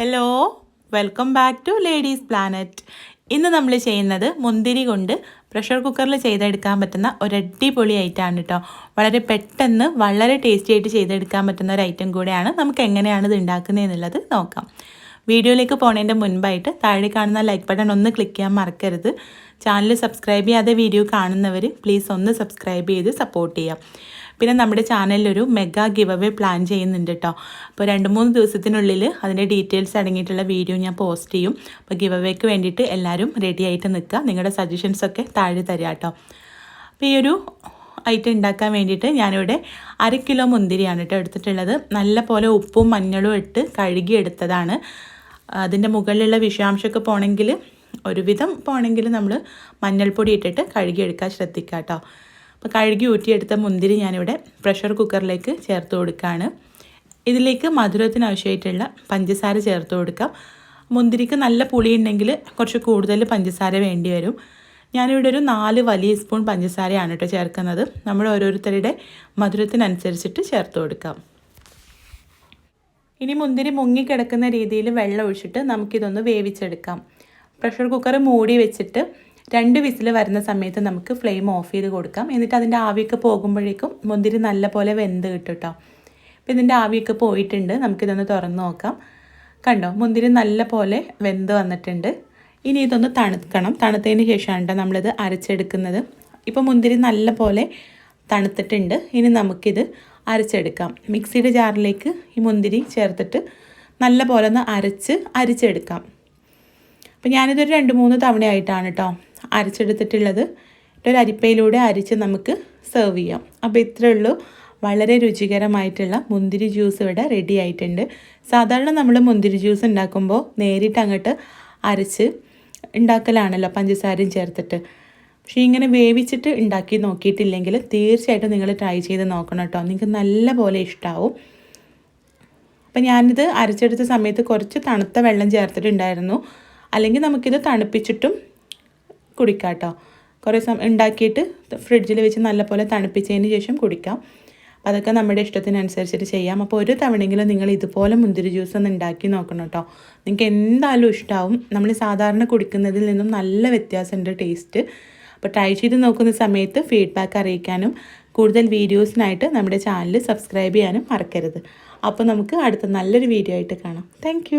Hello, welcome back to ladies planet. ഇന്ന് നമ്മൾ ചെയ്യുന്നത് മുന്തിരി കൊണ്ട് പ്രഷർ കുക്കറിൽ ചെയ്തെടുക്കാൻ പറ്റുന്ന ഒരു അടിപൊളി ഐറ്റമാണ് കേട്ടോ. വളരെ പെട്ടെന്ന് വളരെ ടേസ്റ്റി ആയിട്ട് ചെയ്തെടുക്കാൻ പറ്റുന്ന ഒരു ഐറ്റം കൂടെയാണ്. നമുക്ക് എങ്ങനെയാണ് ഇത് ഉണ്ടാക്കുന്നത് എന്നുള്ളത് നോക്കാം. വീഡിയോയിലേക്ക് പോകുന്നതിൻ്റെ മുൻപായിട്ട് താഴെ കാണുന്ന ലൈക്ക് ബട്ടൺ ഒന്ന് ക്ലിക്ക് ചെയ്യാൻ മറക്കരുത്. ചാനൽ സബ്സ്ക്രൈബ് ചെയ്യാതെ വീഡിയോ കാണുന്നവർ പ്ലീസ് ഒന്ന് സബ്സ്ക്രൈബ് ചെയ്ത് സപ്പോർട്ട് ചെയ്യാം. പിന്നെ നമ്മുടെ ചാനലിലൊരു മെഗാ ഗിവ് അവേ പ്ലാൻ ചെയ്യുന്നുണ്ട് കേട്ടോ. അപ്പോൾ 2-3 ദിവസത്തിനുള്ളിൽ അതിൻ്റെ ഡീറ്റെയിൽസ് അടങ്ങിയിട്ടുള്ള വീഡിയോ ഞാൻ പോസ്റ്റ് ചെയ്യും. അപ്പോൾ ഗിവ് അവേക്ക് വേണ്ടിയിട്ട് എല്ലാവരും റെഡി ആയിട്ട് നിൽക്കുക. നിങ്ങളുടെ സജഷൻസൊക്കെ താഴെ തരാം കേട്ടോ. അപ്പോൾ ഈ ഒരു ഐറ്റം ഉണ്ടാക്കാൻ വേണ്ടിയിട്ട് ഞാനിവിടെ 1/2 കിലോ മുന്തിരിയാണ് കേട്ടോ എടുത്തിട്ടുള്ളത്. നല്ല പോലെ ഉപ്പും മഞ്ഞളും ഇട്ട് കഴുകി എടുത്തതാണ്. അതിൻ്റെ മുകളിലുള്ള വിഷാംശമൊക്കെ പോകണമെങ്കിൽ ഒരുവിധം പോകണമെങ്കിൽ നമ്മൾ മഞ്ഞൾപ്പൊടി ഇട്ടിട്ട് കഴുകിയെടുക്കാൻ ശ്രദ്ധിക്കുക കേട്ടോ. അപ്പോൾ കഴുകി ഊറ്റിയെടുത്ത മുന്തിരി ഞാനിവിടെ പ്രഷർ കുക്കറിലേക്ക് ചേർത്ത് കൊടുക്കുകയാണ്. ഇതിലേക്ക് മധുരത്തിന് ആവശ്യമായിട്ടുള്ള പഞ്ചസാര ചേർത്ത് കൊടുക്കാം. മുന്തിരിക്ക് നല്ല പുളി ഉണ്ടെങ്കിൽ കുറച്ച് കൂടുതൽ പഞ്ചസാര വേണ്ടി വരും. ഞാനിവിടെ ഒരു 4 വലിയ സ്പൂൺ പഞ്ചസാരയാണ് കേട്ടോ ചേർക്കുന്നത്. നമ്മൾ ഓരോരുത്തരുടെ മധുരത്തിനനുസരിച്ചിട്ട് ചേർത്ത് കൊടുക്കാം. ഇനി മുന്തിരി മുങ്ങിക്കിടക്കുന്ന രീതിയിൽ വെള്ളം ഒഴിച്ചിട്ട് നമുക്കിതൊന്ന് വേവിച്ചെടുക്കാം. പ്രഷർ കുക്കർ മൂടി വെച്ചിട്ട് 2 വിസിൽ വരുന്ന സമയത്ത് നമുക്ക് ഫ്ലെയിം ഓഫ് ചെയ്ത് കൊടുക്കാം. എന്നിട്ട് അതിൻ്റെ ആവിയൊക്കെ പോകുമ്പോഴേക്കും മുന്തിരി നല്ല പോലെ വെന്ത് കിട്ടും കേട്ടോ. അപ്പോൾ ഇതിൻ്റെ ആവിയൊക്കെ പോയിട്ടുണ്ട്. നമുക്കിതൊന്ന് തുറന്ന് നോക്കാം. കണ്ടോ, മുന്തിരി നല്ല പോലെ വെന്ത് വന്നിട്ടുണ്ട്. ഇനി ഇതൊന്ന് തണുക്കണം. തണുത്തതിന് ശേഷമാണ് കേട്ടോ നമ്മളിത് അരച്ചെടുക്കുന്നത്. ഇപ്പോൾ മുന്തിരി നല്ല പോലെ തണുത്തിട്ടുണ്ട്. ഇനി നമുക്കിത് അരച്ചെടുക്കാം. മിക്സിയുടെ ജാറിലേക്ക് ഈ മുന്തിരി ചേർത്തിട്ട് നല്ല പോലെ ഒന്ന് അരിച്ചെടുക്കാം. അപ്പോൾ ഞാനിതൊരു 2-3 തവണയായിട്ടാണ് കേട്ടോ അരച്ചെടുത്തിട്ടുള്ളത്. ഒരു അരിപ്പയിലൂടെ അരിച്ച് നമുക്ക് സെർവ് ചെയ്യാം. അപ്പോൾ ഇത്രയേ ഉള്ളൂ. വളരെ രുചികരമായിട്ടുള്ള മുന്തിരി ജ്യൂസ് ഇവിടെ റെഡി ആയിട്ടുണ്ട്. സാധാരണ നമ്മൾ മുന്തിരി ജ്യൂസ് ഉണ്ടാക്കുമ്പോൾ നേരിട്ട് അങ്ങോട്ട് അരച്ച് ഉണ്ടാക്കലാണല്ലോ പഞ്ചസാരയും ചേർത്തിട്ട്. പക്ഷേ ഇങ്ങനെ വേവിച്ചിട്ട് ഉണ്ടാക്കി നോക്കിയിട്ടില്ലെങ്കിൽ തീർച്ചയായിട്ടും നിങ്ങൾ ട്രൈ ചെയ്ത് നോക്കണം കേട്ടോ. നിങ്ങൾക്ക് നല്ല പോലെ ഇഷ്ടമാവും. അപ്പോൾ ഞാനിത് അരച്ചെടുത്ത സമയത്ത് കുറച്ച് തണുത്ത വെള്ളം ചേർത്തിട്ടുണ്ടായിരുന്നു. അല്ലെങ്കിൽ നമുക്കിത് തണുപ്പിച്ചിട്ടും കുടിക്കാം കേട്ടോ. കുറേ സമയം ഉണ്ടാക്കിയിട്ട് ഫ്രിഡ്ജിൽ വെച്ച് നല്ലപോലെ തണുപ്പിച്ചതിന് ശേഷം കുടിക്കാം. അപ്പോൾ അതൊക്കെ നമ്മുടെ ഇഷ്ടത്തിനനുസരിച്ചിട്ട് ചെയ്യാം. അപ്പോൾ ഒരു തവണയെങ്കിലും നിങ്ങൾ ഇതുപോലെ മുന്തിരി ജ്യൂസ് ഒന്ന് ഉണ്ടാക്കി നോക്കണം കേട്ടോ. നിങ്ങൾക്ക് എന്തായാലും ഇഷ്ടമാവും. നമ്മൾ സാധാരണ കുടിക്കുന്നതിൽ നിന്നും നല്ല വ്യത്യാസമുണ്ട് ടേസ്റ്റ്. അപ്പോൾ ട്രൈ ചെയ്ത് നോക്കുന്ന സമയത്ത് ഫീഡ്ബാക്ക് അറിയിക്കാനും കൂടുതൽ വീഡിയോസിനായിട്ട് നമ്മുടെ ചാനൽ സബ്സ്ക്രൈബ് ചെയ്യാനും മറക്കരുത്. അപ്പോൾ നമുക്ക് അടുത്ത നല്ലൊരു വീഡിയോ ആയിട്ട് കാണാം. താങ്ക്